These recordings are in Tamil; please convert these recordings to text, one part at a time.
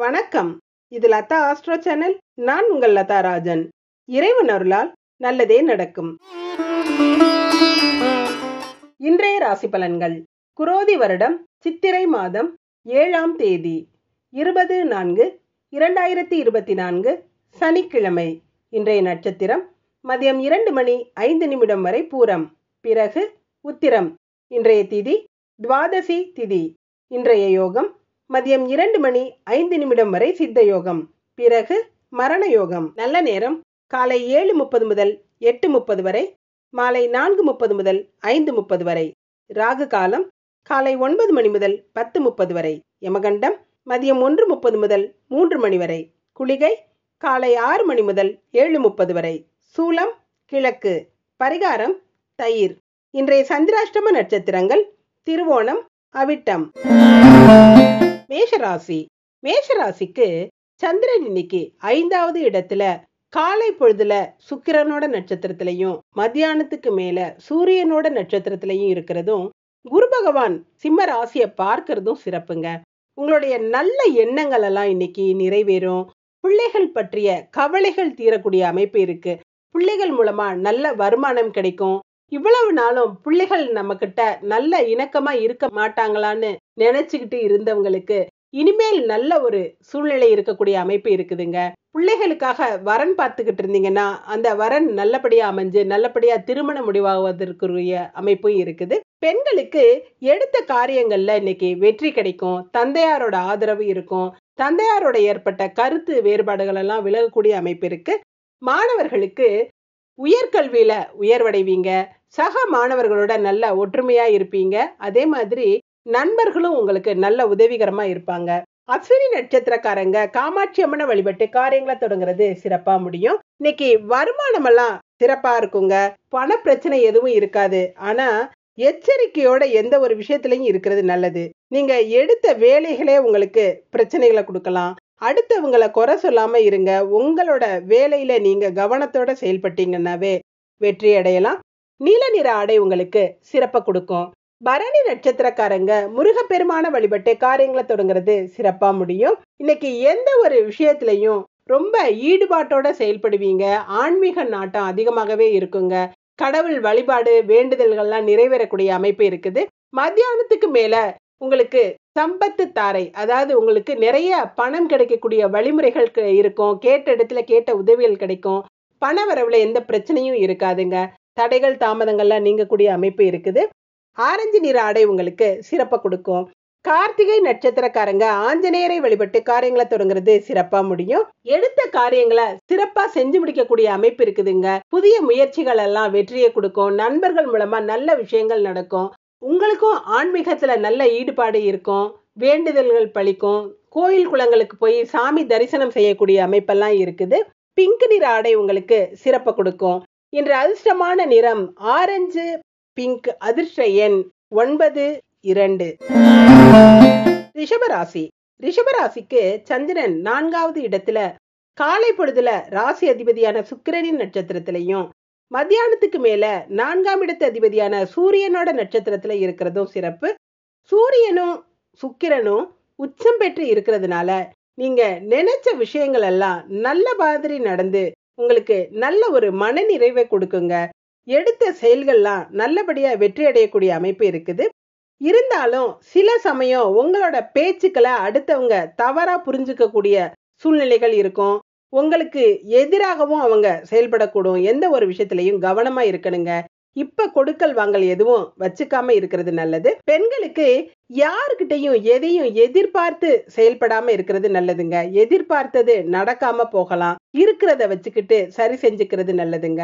வணக்கம். இது லதா ஆஸ்ட்ரோ சேனல். நான் உங்கள் லதா ராஜன். இறைவன் அருளால் நல்லதே நடக்கும். இன்றைய ராசி பலன்கள். குரோதி வருடம் சித்திரை மாதம் 7ஆம் தேதி 20/4/2024 சனிக்கிழமை. இன்றைய நட்சத்திரம் மதியம் 2:05 வரை பூரம், பிறகு உத்திரம். இன்றைய திதி துவாதசி திதி. இன்றைய யோகம் மதியம் 2:05 வரை சித்த யோகம், பிறகு மரண யோகம். நல்ல நேரம் காலை 7:30 முதல் 8:30 வரை, மாலை 4:30 முதல் 5:30 வரை. ராகு காலம் காலை 9 மணி முதல் 10:30 வரை. யமகண்டம் மதியம் 1:30 முதல் 3 மணி வரை. குளிகை காலை 6 மணி முதல் 7:30 வரை. சூலம் கிழக்கு. பரிகாரம் தயிர். இன்றைய சந்திராஷ்டம நட்சத்திரங்கள் திருவோணம், அவிட்டம். மேஷராசி. மேஷராசிக்கு சந்திரன் இன்னைக்கு 5வது இடத்துல காலை பொழுதுல சுக்கிரனோட நட்சத்திரத்திலையும் மத்தியானத்துக்கு மேல சூரியனோட நட்சத்திரத்திலையும் இருக்கிறதும், குரு பகவான் சிம்ம ராசியை பார்க்கறதும் சிறப்புங்க. உங்களுடைய நல்ல எண்ணங்கள் எல்லாம் இன்னைக்கு நிறைவேறும். பிள்ளைகள் பற்றிய கவலைகள் தீரக்கூடிய அமைப்பு இருக்கு. பிள்ளைகள் மூலமா நல்ல வருமானம் கிடைக்கும். இவ்வளவு நாளும் பிள்ளைகள் நம்ம கிட்ட நல்ல இணக்கமா இருக்க மாட்டாங்களான்னு நினைச்சுக்கிட்டு இருந்தவங்களுக்கு இனிமேல் நல்ல ஒரு சூழ்நிலை இருக்கக்கூடிய அமைப்பு இருக்குதுங்க. பிள்ளைகளுக்காக வரன் பார்த்துக்கிட்டு இருந்தீங்கன்னா அந்த வரன் நல்லபடியா அமைஞ்சு நல்லபடியா திருமண முடிவாவதற்குரிய அமைப்பும் இருக்குது. பெண்களுக்கு எடுத்த காரியங்கள்ல இன்னைக்கு வெற்றி கிடைக்கும். தந்தையாரோட ஆதரவு இருக்கும். தந்தையாரோட ஏற்பட்ட கருத்து வேறுபாடுகள் எல்லாம் விலகக்கூடிய அமைப்பு இருக்கு. மாணவர்களுக்கு உயர்கல்வியில உயர்வடைவீங்க. சக மாணவர்களோட நல்ல ஒற்றுமையா இருப்பீங்க. அதே மாதிரி நண்பர்களும் உங்களுக்கு நல்ல உதவிகரமா இருப்பாங்க. அஸ்வினி நட்சத்திரக்காரங்க காமாட்சி அம்மனை வழிபட்டு காரியங்களை தொடங்குறது சிறப்பா முடியும். இன்னைக்கு வருமானம் எல்லாம் சிறப்பா இருக்குங்க. பண பிரச்சனை எதுவும் இருக்காது. ஆனா எச்சரிக்கையோட எந்த ஒரு விஷயத்திலையும் இருக்கிறது நல்லது. நீங்க எடுத்த வேலைகளே உங்களுக்கு பிரச்சனைகளை கொடுக்கலாம். அடுத்தவங்களை குறை சொல்லாம இருங்க. உங்களோட வேலையில நீங்க கவனத்தோட செயல்பட்டீங்கன்னாவே வெற்றி அடையலாம். நீல நிற ஆடை உங்களுக்கு சிறப்பை கொடுக்கும். பரணி நட்சத்திரக்காரங்க முருகப்பெருமான வழிபட்டு காரியங்களை தொடங்குறது சிறப்பா முடியும். இன்னைக்கு எந்த ஒரு விஷயத்திலையும் ரொம்ப ஈடுபாட்டோட செயல்படுவீங்க. ஆன்மீக நாட்டம் அதிகமாகவே இருக்குங்க. கடவுள் வழிபாடு வேண்டுதல்கள்லாம் நிறைவேறக்கூடிய அமைப்பு இருக்குது. மத்தியானத்துக்கு மேல உங்களுக்கு சம்பத்து தாரை, அதாவது உங்களுக்கு நிறைய பணம் கிடைக்கக்கூடிய வழிமுறைகள் இருக்கும். கேட்ட இடத்துல கேட்ட உதவிகள் கிடைக்கும். பண வரவுல எந்த பிரச்சனையும் இருக்காதுங்க. தடைகள் தாமதங்கள்லாம் நீங்கக்கூடிய அமைப்பு இருக்குது. ஆரஞ்சு நிற ஆடை உங்களுக்கு சிறப்பை கொடுக்கும். கார்த்திகை நட்சத்திரக்காரங்க ஆஞ்சநேயரை வழிபட்டு காரியங்களை தொடங்குறது சிறப்பா முடியும். எடுத்த காரியங்களை சிறப்பா செஞ்சு முடிக்கக்கூடிய அமைப்பு இருக்குதுங்க. புதிய முயற்சிகள் எல்லாம் வெற்றியை கொடுக்கும். நண்பர்கள் மூலமா நல்ல விஷயங்கள் நடக்கும். உங்களுக்கும் ஆன்மீகத்துல நல்ல ஈடுபாடு இருக்கும். வேண்டுதல்கள் பலிக்கும். கோயில் குளங்களுக்கு போய் சாமி தரிசனம் செய்யக்கூடிய அமைப்பெல்லாம் இருக்குது. பிங்க் நிற ஆடை உங்களுக்கு சிறப்பை கொடுக்கும். இன்று அதிர்ஷ்டமான நிறம் ஆரஞ்சு பிங்க். அதிர்ஷ்ட எண் 92. ரிஷபராசி. ரிஷபராசிக்கு சந்திரன் 4வது இடத்துல காலை பொழுதுல ராசி அதிபதியான சுக்கிரனின் நட்சத்திரத்திலையும் மத்தியானத்துக்கு மேல 4ஆம் இடத்து அதிபதியான சூரியனோட நட்சத்திரத்துல இருக்கிறதும் சிறப்பு. சூரியனும் சுக்கிரனும் உச்சம் பெற்று இருக்கிறதுனால நீங்க நினைச்ச விஷயங்கள் எல்லாம் நல்ல மாதிரி நடந்து உங்களுக்கு நல்ல ஒரு மன நிறைவை கொடுக்குங்க. எடுத்த செயல்கள்லாம் நல்லபடியா வெற்றி அடையக்கூடிய அமைப்பு இருக்குது. இருந்தாலும் சில சமயம் உங்களோட பேச்சுக்களை அடுத்தவங்க தவறா புரிஞ்சுக்க கூடிய சூழ்நிலைகள் இருக்கும். உங்களுக்கு எதிராகவும் அவங்க செயல்படக்கூடும். எந்த ஒரு விஷயத்திலையும் கவனமா இருக்கணுங்க. இப்ப கொடுக்கல் வாங்கல் எதுவும் வச்சுக்காம இருக்கிறது நல்லது. பெண்களுக்கு யாருக்கிட்டையும் எதையும் எதிர்பார்த்து செயல்படாம இருக்கிறது நல்லதுங்க. எதிர்பார்த்தது நடக்காம போகலாம். இருக்கிறத வச்சுக்கிட்டு சரி செஞ்சுக்கிறது நல்லதுங்க.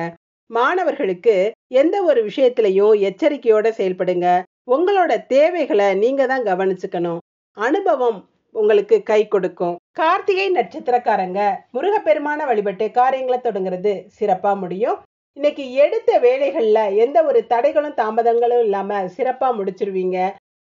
மாணவர்களுக்கு எந்த ஒரு விஷயத்திலையும் எச்சரிக்கையோட செயல்படுங்க. உங்களோட தேவைகளை நீங்க தான் கவனிச்சுக்கணும். அனுபவம் உங்களுக்கு கை கொடுக்கும். கார்த்திகை நட்சத்திரக்காரங்க முருகப்பெருமான வழிபட்டு காரியங்களை தொடங்குறது சிறப்பா முடியும். இன்னைக்கு எடுத்த வேலைகள்ல எந்த ஒரு தடைகளும் தாமதங்களும் இல்லாம சிறப்பா முடிச்சிருவீங்க.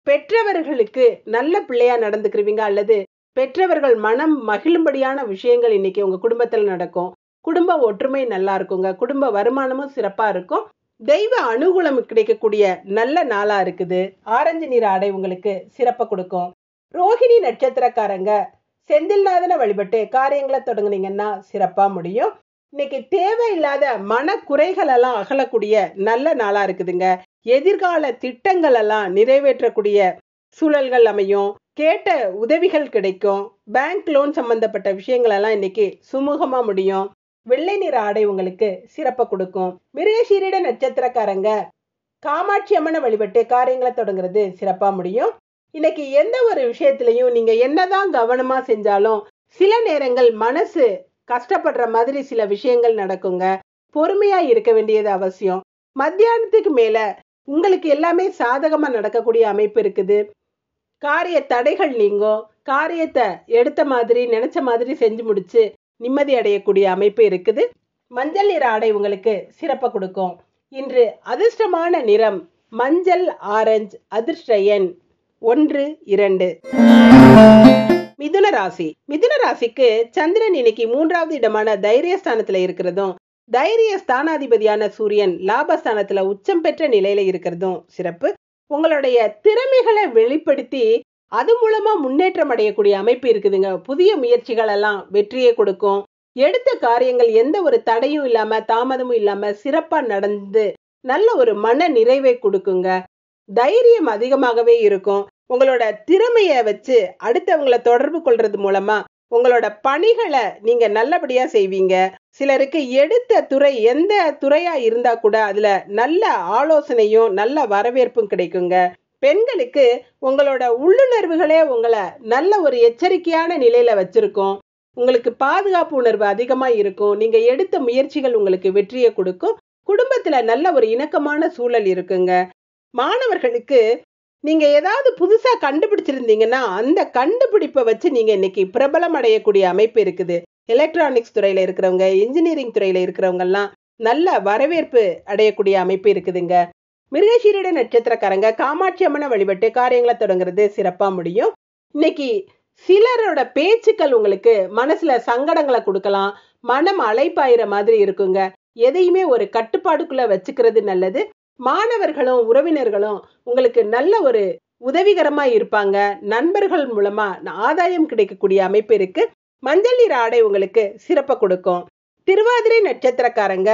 பெற்றவர்களுக்கு நல்ல பிள்ளையா நடந்துக்கிறவீங்க. அல்லது பெற்றவர்கள் மனம் மகிழும்படியான விஷயங்கள் இன்னைக்கு உங்க குடும்பத்துல நடக்கும். குடும்ப ஒற்றுமை நல்லா இருக்குங்க. குடும்ப வருமானமும் சிறப்பா இருக்கும். தெய்வ அனுகூலம் கிடைக்கக்கூடிய நல்ல நாளா இருக்குது. ஆரஞ்சு நிற ஆடை உங்களுக்கு சிறப்பை கொடுக்கும். ரோஹிணி நட்சத்திரக்காரங்க செந்தில்நாதனை வழிபட்டு காரியங்களை தொடங்குனீங்கன்னா சிறப்பா முடியும். இன்னைக்கு தேவையில்லாத மனக்குறைகள் எல்லாம் அகலக்கூடிய நல்ல நாளா இருக்குதுங்க. எதிர்கால திட்டங்கள் எல்லாம் நிறைவேற்றக்கூடிய சூழல்கள் அமையும். கேட்ட உதவிகள் கிடைக்கும். பேங்க் லோன் சம்பந்தப்பட்ட விஷயங்கள் எல்லாம் இன்னைக்கு சுமூகமா முடியும். வெள்ளை நிற ஆடை உங்களுக்கு சிறப்பை கொடுக்கும். மிருகசீரிட நட்சத்திரக்காரங்க காமாட்சி அம்மனை வழிபட்டு காரியங்களை தொடங்குறது சிறப்பா முடியும். இன்னைக்கு எந்த ஒரு விஷயத்திலையும் நீங்க என்னதான் கவனமா செஞ்சாலும் சில நேரங்கள் மனசு கஷ்டப்படுற மாதிரி சில விஷயங்கள் நடக்குங்க. பொறுமையா இருக்க வேண்டியது அவசியம். மத்தியானத்துக்கு மேல உங்களுக்கு எல்லாமே சாதகமா நடக்கக்கூடிய அமைப்பு இருக்குது. காரிய தடைகள் நீங்கும். காரியத்தை எடுத்த மாதிரி நினைச்ச மாதிரி செஞ்சு முடிச்சு நிம்மதி அடையக்கூடிய அமைப்பு இருக்குது. மஞ்சள் நிற ஆடை உங்களுக்கு சிறப்பை கொடுக்கும். இன்று அதிர்ஷ்டமான நிறம் மஞ்சள் ஆரஞ்சு. அதிர்ஷ்ட எண் 1, 2. மிதுன ராசி. மிதுன ராசிக்கு சந்திரன் இன்னைக்கு 3வது இடமான தைரியஸ்தானத்துல இருக்கிறதும், தைரிய ஸ்தானாதிபதியான சூரியன் லாபஸ்தானத்துல உச்சம் பெற்ற நிலையில இருக்கிறதும் சிறப்பு. உங்களுடைய திறமைகளை வெளிப்படுத்தி அது மூலமா முன்னேற்றம் அடையக்கூடிய அமைப்பு இருக்குதுங்க. புதிய முயற்சிகள் எல்லாம் வெற்றியை கொடுக்கும். எடுத்த காரியங்கள் எந்த ஒரு தடையும் இல்லாம தாமதமும் இல்லாம சிறப்பா நடந்து நல்ல ஒரு மன நிறைவை கொடுக்குங்க. தைரியம் அதிகமாகவே இருக்கும். உங்களோட திறமைய வச்சு அடுத்தவங்களை தொடர்பு கொள்றது மூலமா உங்களோட பணிகளை நீங்க நல்லபடியா செய்வீங்க. சிலருக்கு எடுத்த துறை எந்த துறையா இருந்தா கூட அதுல நல்ல ஆலோசனையும் நல்ல வரவேற்பும் கிடைக்குங்க. பெண்களுக்கு உங்களோட உள்ளுணர்வுகளே உங்களை நல்ல ஒரு எச்சரிக்கையான நிலையில வச்சிருக்கும். உங்களுக்கு பாதுகாப்பு உணர்வு அதிகமா இருக்கும். நீங்க எடுத்த முயற்சிகள் உங்களுக்கு வெற்றியை கொடுக்கும். குடும்பத்துல நல்ல ஒரு இணக்கமான சூழல் இருக்குங்க. மாணவர்களுக்கு நீங்க ஏதாவது புதுசா கண்டுபிடிச்சிருந்தீங்கன்னா அந்த கண்டுபிடிப்பை வச்சு நீங்க இன்னைக்கு பிரபலம் அடையக்கூடிய அமைப்பு இருக்குது. எலக்ட்ரானிக்ஸ் துறையில இருக்கிறவங்க, இன்ஜினியரிங் துறையில இருக்கிறவங்க எல்லாம் நல்ல வரவேற்பு அடையக்கூடிய அமைப்பு இருக்குதுங்க. மிருகசீரிட நட்சத்திரக்காரங்க காமாட்சி அம்மனை வழிபட்டு காரியங்களை தொடங்குறது சிறப்பா முடியும். இன்னைக்கு சிலரோட பேச்சுக்கள் உங்களுக்கு மனசுல சங்கடங்களை கொடுக்கலாம். மனம் அலைப்பாயிர மாதிரி இருக்குங்க. எதையுமே ஒரு கட்டுப்பாடுக்குள்ள வச்சுக்கிறது நல்லது. மாணவர்களும் உறவினர்களும் உங்களுக்கு நல்ல ஒரு உதவிகரமா இருப்பாங்க. நண்பர்கள் மூலமா ஆதாயம் கிடைக்கக்கூடிய அமைப்பு இருக்கு. மஞ்சள் நிற ஆடை உங்களுக்கு சிறப்பை கொடுக்கும். திருவாதிரை நட்சத்திரக்காரங்க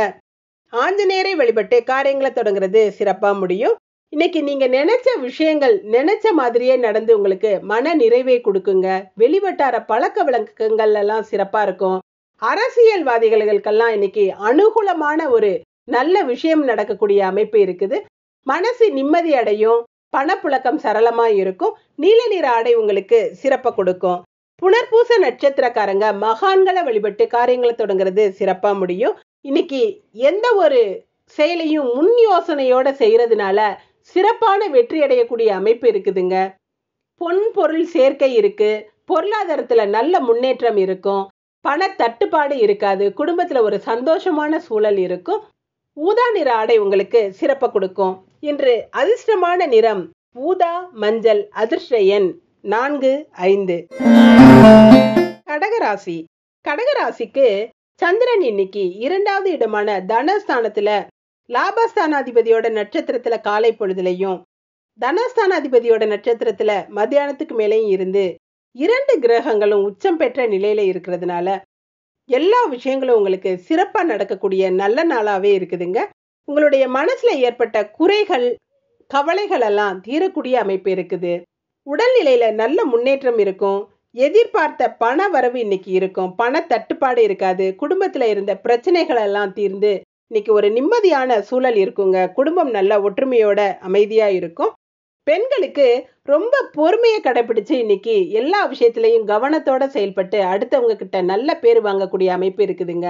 ஆஞ்சநேயரை வழிபட்டு காரியங்களை தொடங்குறது சிறப்பா முடியும். இன்னைக்கு நீங்க நினைச்ச விஷயங்கள் நினைச்ச மாதிரியே நடந்து உங்களுக்கு மன நிறைவை கொடுக்குங்க. வெளிவட்டார பழக்க வழக்கங்கள் எல்லாம் சிறப்பா இருக்கும். அரசியல்வாதிகளுக்கெல்லாம் இன்னைக்கு அனுகூலமான ஒரு நல்ல விஷயம் நடக்கக்கூடிய அமைப்பு இருக்குது. மனசு நிம்மதி அடையும். பணப்புழக்கம் சரளமா இருக்கும். நீல நிற ஆடை உங்களுக்கு சிறப்பை கொடுக்கும். புனர்பூச நட்சத்திரக்காரங்க மகான்களை வழிபட்டு காரியங்களை தொடங்குறது சிறப்பா முடியும். இன்னைக்கு எந்த ஒரு செயலையும் முன் யோசனையோட செய்யறதுனால சிறப்பான வெற்றி அடையக்கூடிய அமைப்பு இருக்குதுங்க. பொன் பொருள் சேர்க்கை இருக்கு. பொருளாதாரத்துல நல்ல முன்னேற்றம் இருக்கும். பண தட்டுப்பாடு இருக்காது. குடும்பத்துல ஒரு சந்தோஷமான சூழல் இருக்கும். ஊதா நிற ஆடை உங்களுக்கு சிறப்பை கொடுக்கும். இன்று அதிர்ஷ்டமான நிறம் ஊதா மஞ்சள். அதிர்ஷ்ட எண் 4, 5. கடகராசி. கடகராசிக்கு சந்திரன் இன்னைக்கு 2வது இடமான தனஸ்தானத்துல லாபஸ்தானாதிபதியோட நட்சத்திரத்துல காலை பொழுதுலையும், தனஸ்தானாதிபதியோட நட்சத்திரத்துல மத்தியானத்துக்கு மேலேயும் இருந்து 2 கிரகங்களும் உச்சம் பெற்ற நிலையில இருக்கிறதுனால எல்லா விஷயங்களும் உங்களுக்கு சிறப்பா நடக்கக்கூடிய நல்ல நாளாவே இருக்குதுங்க. உங்களுடைய மனசுல ஏற்பட்ட குறைகள் கவலைகள் எல்லாம் தீரக்கூடிய அமைப்பு இருக்குது. உடல்நிலையில நல்ல முன்னேற்றம் இருக்கும். எதிர்பார்த்த பண வரவு இன்னைக்கு இருக்கும். பண தட்டுப்பாடு இருக்காது. குடும்பத்துல இருந்த பிரச்சனைகள் எல்லாம் தீர்ந்து இன்னைக்கு ஒரு நிம்மதியான சூழல் இருக்குங்க. குடும்பம் நல்ல ஒற்றுமையோட அமைதியா இருக்கும். பெண்களுக்கு ரொம்ப பொறுமையை கடைபிடிச்சு இன்னைக்கு எல்லா விஷயத்திலையும் கவனத்தோட செயல்பட்டு அடுத்தவங்க கிட்ட நல்ல பேர் வாங்கக்கூடிய அமைப்பு இருக்குதுங்க.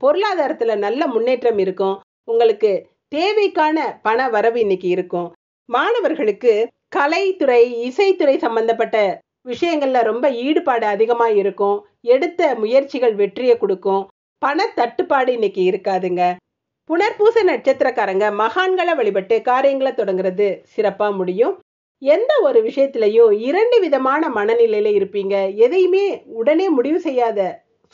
பொருளாதாரத்துல நல்ல முன்னேற்றம் இருக்கும். உங்களுக்கு தேவைக்கான பண வரவு இன்னைக்கு இருக்கும். மாணவர்களுக்கு கலைத்துறை, இசைத்துறை சம்பந்தப்பட்ட விஷயங்கள்ல ரொம்ப ஈடுபாடு அதிகமா இருக்கும். எடுத்த முயற்சிகள் வெற்றியை கொடுக்கும். பண தட்டுப்பாடு இன்னைக்கு இருக்காதுங்க. புனர்பூச நட்சத்திரக்காரங்க மகான்களை வழிபட்டு காரியங்களை தொடங்குறது சிறப்பா முடியும். எந்த ஒரு விஷயத்திலையும் 2 விதமான மனநிலையில இருப்பீங்க. எதையுமே உடனே முடிவு செய்யாத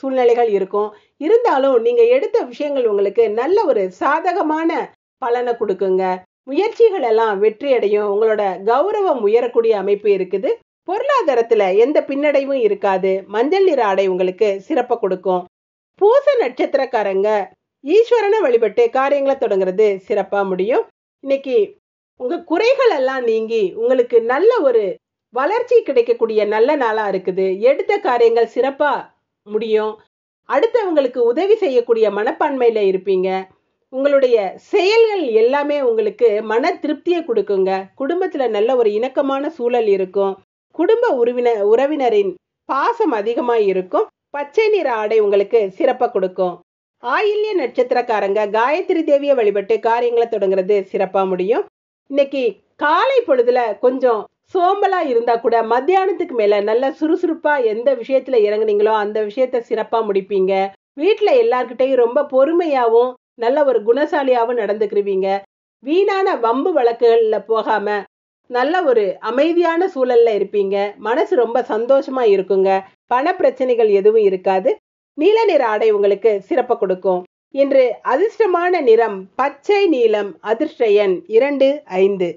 சூழ்நிலைகள் இருக்கும். இருந்தாலும் நீங்க எடுத்த விஷயங்கள் உங்களுக்கு நல்ல ஒரு சாதகமான பலனை கொடுக்குங்க. முயற்சிகள் எல்லாம் வெற்றி அடையும். உங்களோட கௌரவம் உயரக்கூடிய அமைப்பு இருக்குது. பொருளாதாரத்துல எந்த பின்னடைவும் இருக்காது. மஞ்சள் நிற ஆடை உங்களுக்கு சிறப்ப கொடுக்கும். பூச நட்சத்திரக்காரங்க ஈஸ்வரனை வழிபட்டு காரியங்களை தொடங்குறது சிறப்பா முடியும். இன்னைக்கு உங்க குறைகள் எல்லாம் நீங்கி உங்களுக்கு நல்ல ஒரு வளர்ச்சி கிடைக்கக்கூடிய நல்ல நாளா இருக்குது. எடுத்த காரியங்கள் சிறப்பா முடியும். அடுத்தவங்களுக்கு உதவி செய்யக்கூடிய மனப்பான்மையில இருப்பீங்க. உங்களுடைய செயல்கள் எல்லாமே உங்களுக்கு மன திருப்தியை கொடுக்குங்க. குடும்பத்துல நல்ல ஒரு இணக்கமான சூழல் இருக்கும். குடும்ப உறவினரின் பாசம் அதிகமா இருக்கும். பச்சை நிற ஆடை உங்களுக்கு சிறப்பா கொடுக்கும். ஆயில்ய நட்சத்திரக்காரங்க காயத்ரி தேவியை வழிபட்டு காரியங்களை தொடங்குறது சிறப்பா முடியும். இன்னைக்கு காலை பொழுதுல கொஞ்சம் சோம்பலா இருந்தா கூட மத்தியானத்துக்கு மேல நல்ல சுறுசுறுப்பா எந்த விஷயத்துல இறங்குனீங்களோ அந்த விஷயத்த சிறப்பா முடிப்பீங்க. வீட்டுல எல்லார்கிட்டையும் ரொம்ப பொறுமையாவும் நல்ல ஒரு குணசாலியாவும் நடந்துக்கிருவீங்க. வீணான வம்பு வழக்குகள்ல போகாம நல்ல ஒரு அமைதியான சூழல்ல இருப்பீங்க. மனசு ரொம்ப சந்தோஷமா இருக்குங்க. பண பிரச்சனைகள் எதுவும் இருக்காது. நீல நிற ஆடை உங்களுக்கு சிறப்ப கொடுக்கும். இன்று அதிர்ஷ்டமான நிறம் பச்சை நீலம். அதிர்ஷ்ட எண் 2, 5.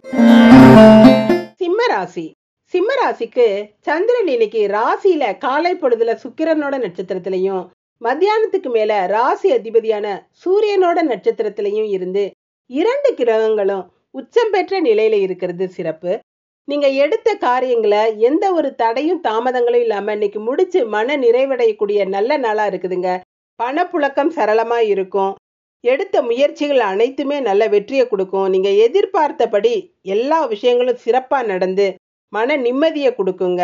சிம்ம ராசி. சிம்ம ராசிக்கு சந்திரன் இன்னைக்கு ராசியில காலை பொழுதுல சுக்கிரனோட நட்சத்திரத்திலையும் மத்தியானத்துக்கு மேல ராசி அதிபதியான சூரியனோட நட்சத்திரத்திலையும் இருந்து 2 கிரகங்களும் உச்சம் பெற்ற நிலையில இருக்கிறது சிறப்பு. நீங்க எடுத்த காரியங்களை எந்த ஒரு தடையும் தாமதங்களும் இல்லாம இன்னைக்கு முடிச்சு மன நிறைவடையக்கூடிய நல்ல நாளா இருக்குதுங்க. பணப்புழக்கம் சரளமா இருக்கும். எடுத்த முயற்சிகள் அனைத்துமே நல்ல வெற்றியை கொடுக்கும். நீங்க எதிர்பார்த்தபடி எல்லா விஷயங்களும் சிறப்பா நடந்து மன நிம்மதியை கொடுக்குங்க.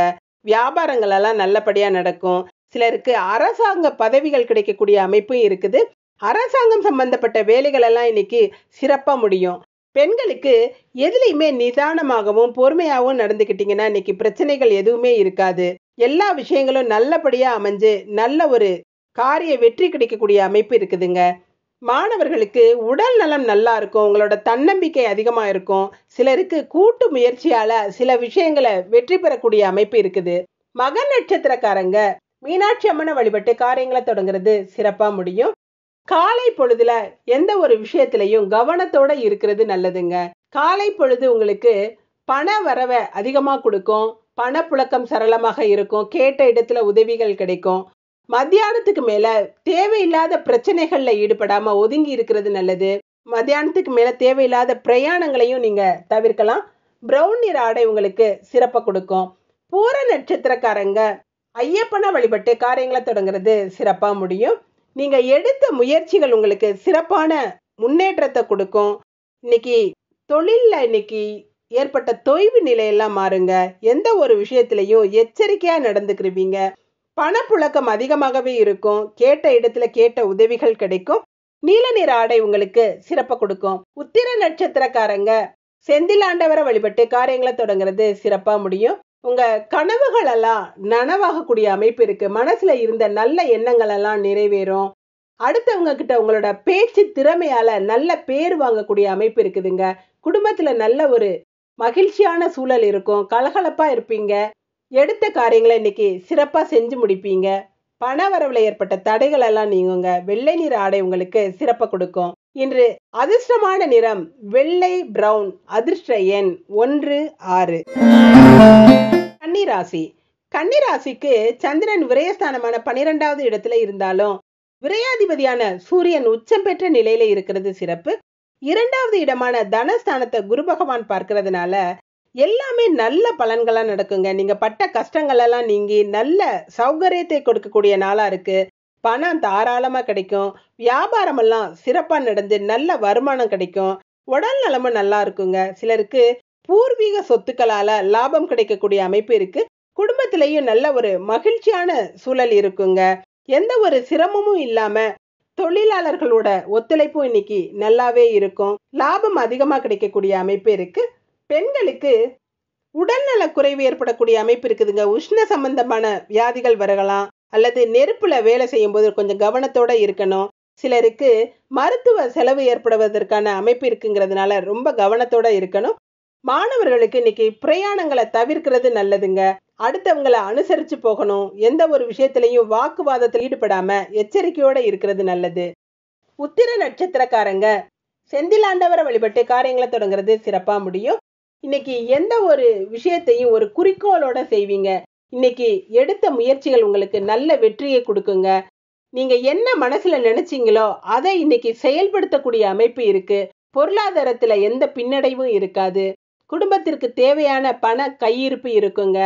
வியாபாரங்கள் எல்லாம் நல்லபடியா நடக்கும். சிலருக்கு அரசாங்க பதவிகள் கிடைக்கக்கூடிய அமைப்பும் இருக்குது. அரசாங்கம் சம்பந்தப்பட்ட வேலைகள் எல்லாம் இன்னைக்கு சிறப்பா முடியும். பெண்களுக்கு எதுலையுமே நிதானமாகவும் பொறுமையாகவும் நடந்துக்கிட்டீங்கன்னா இன்னைக்கு பிரச்சனைகள் எதுவுமே இருக்காது. எல்லா விஷயங்களும் நல்லபடியா அமைஞ்சு நல்ல ஒரு காரிய வெற்றி கிடைக்கக்கூடிய அமைப்பு இருக்குதுங்க. மாணவர்களுக்கு உடல் நலம் நல்லா இருக்கும். உங்களோட தன்னம்பிக்கை அதிகமா இருக்கும். சிலருக்கு கூட்டு முயற்சியால சில விஷயங்களை வெற்றி பெறக்கூடிய அமைப்பு இருக்குது. மக நட்சத்திரக்காரங்க மீனாட்சி அம்மனை வழிபட்டு காரியங்களை தொடங்குறது சிறப்பா முடியும். காலை பொழுதுல எந்த ஒரு விஷயத்திலையும் கவனத்தோட இருக்கிறது நல்லதுங்க. காலை பொழுது உங்களுக்கு பண வரவை அதிகமா கொடுக்கும். பணப்புழக்கம் சரளமாக இருக்கும். கேட்ட இடத்துல உதவிகள் கிடைக்கும். மத்தியானத்துக்கு மேல தேவையில்லாத பிரச்சனைகள்ல ஈடுபடாம ஒதுங்கி இருக்கிறது நல்லது. மத்தியானத்துக்கு மேல தேவையில்லாத பிரயாணங்களையும் நீங்க தவிர்க்கலாம். பிரவுன் நிற ஆடை உங்களுக்கு சிறப்ப கொடுக்கும். பூர நட்சத்திரக்காரங்க ஐயப்பனை வழிபட்டு காரியங்களை தொடங்குறது சிறப்பா முடியும். நீங்க எடுத்த முயற்சிகள் உங்களுக்கு சிறப்பான முன்னேற்றத்தை கொடுக்கும். இன்னைக்கு தொழில்ல இன்னைக்கு ஏற்பட்ட தொய்வு நிலையெல்லாம் மாறுங்க. எந்த ஒரு விஷயத்திலையும் எச்சரிக்கையா நடந்துக்கிறீங்க. பணப்புழக்கம் அதிகமாகவே இருக்கும். கேட்ட இடத்துல கேட்ட உதவிகள் கிடைக்கும். நீல நிற ஆடை உங்களுக்கு சிறப்ப கொடுக்கும். உத்திர நட்சத்திரக்காரங்க செந்திலாண்டவரை வழிபட்டு காரியங்களை தொடங்குறது சிறப்பா முடியும். உங்க கனவுகள் எல்லாம் நனவாகக்கூடிய அமைப்பு இருக்கு. மனசுல இருந்த நல்ல எண்ணங்கள் எல்லாம் நிறைவேறும். அடுத்தவங்க கிட்ட உங்களோட பேச்சு திறமையால நல்ல பேர் வாங்கக்கூடிய அமைப்பு இருக்குதுங்க. குடும்பத்துல நல்ல ஒரு மகிழ்ச்சியான சூழல் இருக்கும். கலகலப்பா இருப்பீங்க. எடுத்த காரியங்களை இன்னைக்கு சிறப்பா செஞ்சு முடிப்பீங்க. பண வரவுல ஏற்பட்ட தடைகள் எல்லாம் நீங்குங்க. வெள்ளை நிற ஆடை உங்களுக்கு சிறப்ப கொடுக்கும். இன்று அதிர்ஷ்டமான நிறம் வெள்ளை பிரவுன். அதிர்ஷ்ட எண் 1, 6. கன்னிராசி. கன்னிராசிக்கு சந்திரன் விரயஸ்தானமான 12வது இடத்துல இருந்தாலும் விரையாதிபதியான சூரியன் உச்சம் பெற்ற நிலையில இருக்கிறது சிறப்பு. 2வது இடமான தனஸ்தானத்தை குரு பகவான் பார்க்கறதுனால எல்லாமே நல்ல பலன்களா நடக்குங்க. நீங்க பட்ட கஷ்டங்கள் எல்லாம் நீங்கி நல்ல சௌகரியத்தை கொடுக்கக்கூடிய நாளா இருக்கு. பணம் தாராளமா கிடைக்கும். வியாபாரம் எல்லாம் சிறப்பா நடந்து நல்ல வருமானம் கிடைக்கும். உடல் நலமும் நல்லா இருக்குங்க. சிலருக்கு பூர்வீக சொத்துக்களால லாபம் கிடைக்கக்கூடிய அமைப்பு இருக்கு. குடும்பத்திலையும் நல்ல ஒரு மகிழ்ச்சியான சூழல் இருக்குங்க. எந்த ஒரு சிரமமும் இல்லாம தொழிலாளர்களோட ஒத்துழைப்பும் இன்னைக்கு நல்லாவே இருக்கும். லாபம் அதிகமா கிடைக்கக்கூடிய அமைப்பு இருக்கு. பெண்களுக்கு உடல்நல குறைவு ஏற்படக்கூடிய அமைப்பு இருக்குதுங்க. உஷ்ண சம்பந்தமான வியாதிகள் வரலாம். அல்லது நெருப்புல வேலை செய்யும் போது கொஞ்சம் கவனத்தோட இருக்கணும். சிலருக்கு மருத்துவ செலவு ஏற்படுவதற்கான அமைப்பு இருக்குங்கிறதுனால ரொம்ப கவனத்தோட இருக்கணும். மாணவர்களுக்கு இன்னைக்கு பிரயாணங்களை தவிர்க்கிறது நல்லதுங்க. அடுத்தவங்களை அனுசரிச்சு போகணும். எந்த ஒரு விஷயத்திலையும் வாக்குவாதத்தில் ஈடுபடாம எச்சரிக்கையோட இருக்கிறது நல்லது. உத்திர நட்சத்திரக்காரங்க செந்திலாண்டவரை வழிபட்டு காரியங்களை தொடங்குறது சிறப்பா முடியும். இன்னைக்கு எந்த ஒரு விஷயத்தையும் ஒரு குறிக்கோளோட செய்வீங்க. இன்னைக்கு எடுத்த முயற்சிகள் உங்களுக்கு நல்ல வெற்றியை குடுக்குங்க. நீங்க என்ன மனசுல நினைச்சீங்களோ, அத இன்னைக்கு செயல்படுத்தக்கூடிய அமைப்பு இருக்கு. பொருளாதாரத்துல எந்த பின்னடைவும் இருக்காது. குடும்பத்திற்கு தேவையான பண கையிருப்பு இருக்குங்க.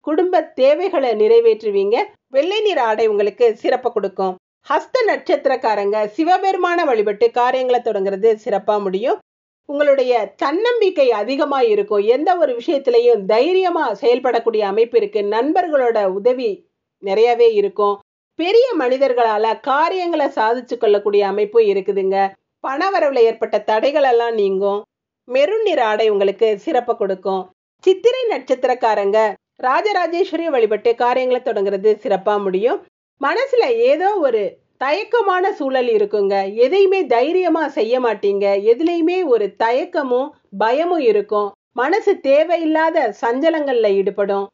குடும்ப தேவைகள நிறைவேற்றுவீங்க. வெள்ளை நிற ஆடை உங்களுக்கு சிறப்ப குடுக்கும். ஹஸ்த நட்சத்திரக்காரங்க சிவபெருமான வழிபட்டு காரியங்கள தொடங்குறது சிறப்பா முடியும். உங்களுடைய தன்னம்பிக்கை அதிகமா இருக்கும். எந்த ஒரு விஷயத்திலயும் தைரியமா செயல்படக்கூடிய அமைப்பு இருக்கு. நண்பர்களோட உதவி நிறையவே இருக்கும். பெரிய மனிதர்களால காரியங்கள சாதிச்சு கொள்ளக்கூடிய அமைப்பும் இருக்குதுங்க. பணவரவுல ஏற்பட்ட தடைகள் எல்லாம் நீங்கும். மெரூன் நிற ஆடை உங்களுக்கு சிறப்ப கொடுக்கும். சித்திரை நட்சத்திரக்காரங்க ராஜராஜேஸ்வரிய வழிபட்டு காரியங்கள தொடங்குறது சிறப்பா முடியும். மனசுல ஏதோ ஒரு தயக்கமான சூழல் இருக்குங்க. எதையுமே தைரியமா செய்ய மாட்டீங்க. எதுலயுமே ஒரு தயக்கமும், பயமும் இருக்கும். மனசு தேவையில்லாத சஞ்சலங்கள்ல ஈடுபடும்.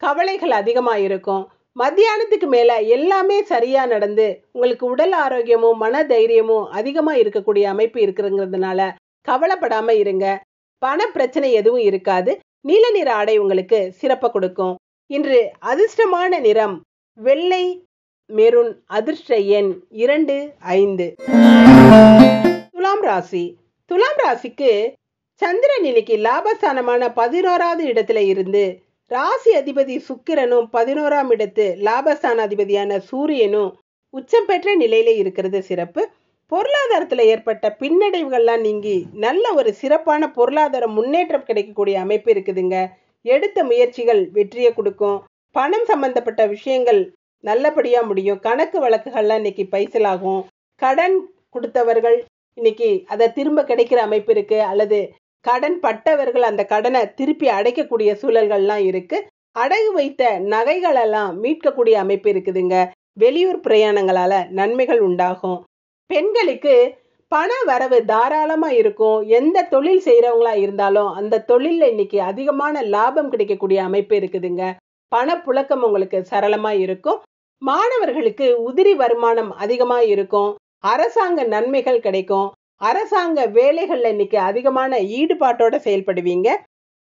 கவலைகள் அதிகமா இருக்கும். மத்தியானத்துக்கு மேல எல்லாமே சரியா நடந்து, உங்களுக்கு உடல் ஆரோக்கியமும், மன தைரியமும் அதிகமா இருக்கக்கூடிய அமைப்பு இருக்குங்கிறதுனால கவலைப்படாம இருங்க. பண பிரச்சனை எதுவும் இருக்காது. நீல நிற ஆடை உங்களுக்கு சிறப்ப கொடுக்கும். இன்று அதிர்ஷ்டமான நிறம் வெள்ளை, மெரூன். அதிர்ஷ்ட எண் 2, 5. துலாம் ராசி. துலாம் ராசிக்கு சந்திரன் இன்னைக்கு லாபஸ்தானமான 11வது இடத்துல இருந்து ராசி அதிபதி சுக்கிரனும் 11ஆம் இடத்து லாபஸ்தான அதிபதியான சூரியனும் உச்சம் பெற்ற நிலையில இருக்கிறது சிறப்பு. பொருளாதாரத்துல ஏற்பட்ட பின்னடைவுகள்லாம் நீங்கி நல்ல ஒரு சிறப்பான பொருளாதார முன்னேற்றம் கிடைக்கக்கூடிய அமைப்பு இருக்குதுங்க. எடுத்த முயற்சிகள் வெற்றியை கொடுக்கும். பணம் சம்பந்தப்பட்ட விஷயங்கள் நல்லபடியா முடியும். கணக்கு வழக்குகள்லாம் இன்னைக்கு பைசலாகும். கடன் கொடுத்தவர்கள் இன்னைக்கு அதை திரும்ப கிடைக்கிற அமைப்பு இருக்கு. அல்லது கடன் பட்டவர்கள் அந்த கடனை திருப்பி அடைக்கக்கூடிய சூழல்கள்லாம் இருக்கு. அடகு வைத்த நகைகள் எல்லாம் மீட்கக்கூடிய அமைப்பு இருக்குதுங்க. வெளியூர் பிரயாணங்களால நன்மைகள் உண்டாகும். பெண்களுக்கு பண வரவு தாராளமா இருக்கும். எந்த தொழில் செய்யறவங்களா இருந்தாலும் அந்த தொழில்ல இன்னைக்கு அதிகமான லாபம் கிடைக்கக்கூடிய அமைப்பு இருக்குதுங்க. பணப்புழக்கம் உங்களுக்கு சரளமா இருக்கும். மாணவர்களுக்கு உதிரி வருமானம் அதிகமா இருக்கும். அரசாங்க நன்மைகள் கிடைக்கும். அரசாங்க வேலைகள்ல இன்னைக்கு அதிகமான ஈடுபாட்டோட செயல்படுவீங்க.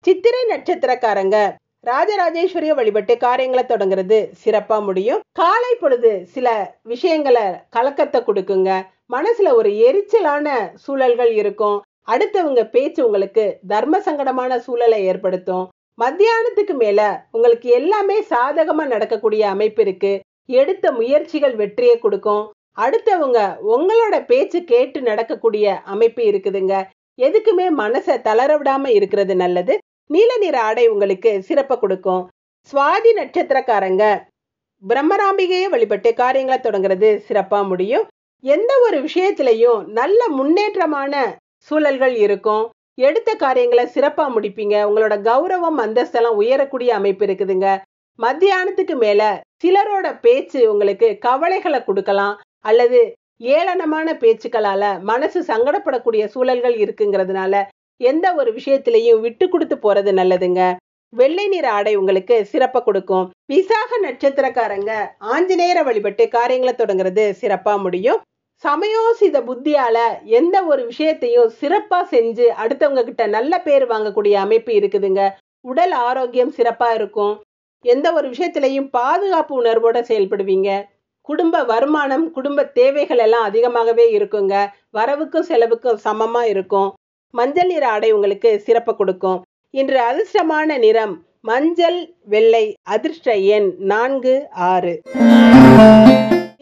சித்திரை நட்சத்திரக்காரங்க ராஜராஜேஸ்வரிய வழிபட்டு காரியங்களை தொடங்குறது சிறப்பா முடியும். காலை பொழுது சில விஷயங்களை கலக்கத்தை கொடுக்குங்க. மனசுல ஒரு எரிச்சலான சூழல்கள் இருக்கும். அடுத்தவங்க பேச்சு உங்களுக்கு தர்ம சங்கடமான சூழலை ஏற்படுத்தும். மத்தியானத்துக்கு மேல உங்களுக்கு எல்லாமே சாதகமா நடக்கக்கூடிய அமைப்பு இருக்கு. எடுத்த முயற்சிகள் வெற்றியை கொடுக்கும். அடுத்தவங்க உங்களோட பேச்சு கேட்டு நடக்கக்கூடிய அமைப்பு இருக்குதுங்க. எதுக்குமே மனசை தளர விடாம இருக்கிறது நல்லது. நீல நிற ஆடை உங்களுக்கு சிறப்ப கொடுக்கும். சுவாதி நட்சத்திரக்காரங்க பிரம்மராம்பிகையை வழிபட்டு காரியங்களை தொடங்குறது சிறப்பா முடியும். எந்த ஒரு விஷயத்திலையும் நல்ல முன்னேற்றமான சூழல்கள் இருக்கும். எடுத்த காரியங்களை சிறப்பா முடிப்பீங்க. உங்களோட கௌரவம் அந்தஸ்தெல்லாம் உயரக்கூடிய அமைப்பு இருக்குதுங்க. மத்தியானத்துக்கு மேல சிலரோட பேச்சு உங்களுக்கு கவலைகளை கொடுக்கலாம். அல்லது ஏளனமான பேச்சுக்களால மனசு சங்கடப்படக்கூடிய சூழல்கள் இருக்குங்கிறதுனால எந்த ஒரு விஷயத்திலையும் விட்டு கொடுத்து போறது நல்லதுங்க. வெள்ளை நிற ஆடை உங்களுக்கு சிறப்ப கொடுக்கும். விசாக நட்சத்திரக்காரங்க ஆஞ்சநேயரை வழிபட்டு காரியங்களை தொடங்குறது சிறப்பா முடியும். சமயோசித புத்தியால எந்த ஒரு விஷயத்தையும் சிறப்பா செஞ்சு அடுத்தவங்க கிட்ட நல்ல பேர் வாங்கக்கூடிய அமைப்பு இருக்குதுங்க. உடல் ஆரோக்கியம் சிறப்பா இருக்கும். எந்த ஒரு விஷயத்திலையும் பாதுகாப்பு உணர்வோட செயல்படுவீங்க. குடும்ப வருமானம், குடும்ப தேவைகள் எல்லாம் அதிகமாகவே இருக்குங்க. வரவுக்கும் செலவுக்கும் சமமா இருக்கும். மஞ்சள் நிற ஆடை உங்களுக்கு சிறப்ப கொடுக்கும். இன்று அதிர்ஷ்டமான நிறம் மஞ்சள், வெள்ளை. அதிர்ஷ்ட எண் 4, 6.